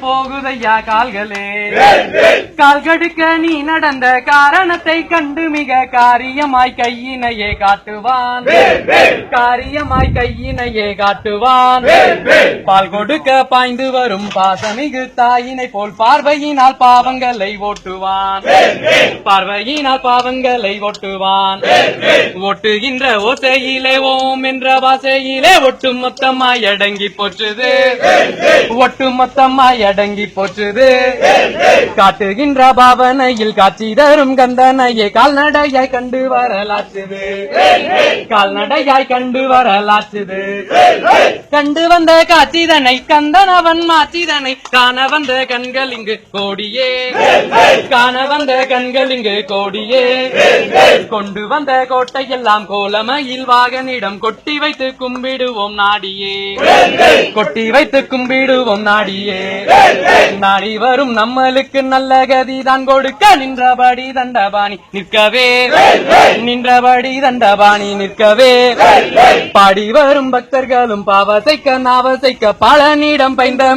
போகுதையா கால்களே. கால் கடுக்க நீ நடந்த காரணத்தை கண்டு மிக காரியமாய் கையினையே காட்டுவான். காரியமாய் கையினையே காட்டுவான். பால் கொடுக்க பாய்ந்து வரும் பாசமிகு தாயினை போல் பார்வையினால் பாவங்களை ஓட்டுவான். பார்வையினால் பாவங்களை ஓட்டுவான். ஓட்டுகின்ற ஓசையிலே ஓம் என்ற வாசையிலே ஒட்டு மொத்தமாய் அடங்கி போற்றுது. ஒட்டு மொத்தமாய் அடங்கி போற்றுது. காட்டுகின்ற பாவனையில் காட்சி தரும் கந்தனையே கால்நடையாய் கண்டு வரலாற்றுது. கால்நடையாய் கண்டு வரலாற்றுது. கண்டு வந்த காட்சிதனை கந்தன் அவன் மாற்றிதனை காண வந்த கண்கள் இங்கு கோடியே. காண வந்த கண்கள் இங்கு கோடியே. கொண்டு வந்த கோட்டையெல்லாம் கோலமயில் வாகனிடம் கொட்டி வைத்து கும்பிடுவோம் நாடியே. கொட்டி வைத்து கும்பிடுவோம் நாடியே. நாடி வரும் நம்மளுக்கு நல்ல கதிதான் கொடுக்க நின்றபடி தண்டபாணி நிற்கவே. நின்றபடி தண்டபாணி நிற்கவே. பாடி வரும் பக்தர்களும் பாவசைக்க நாவசைக்க பழனிடம் பைந்தமே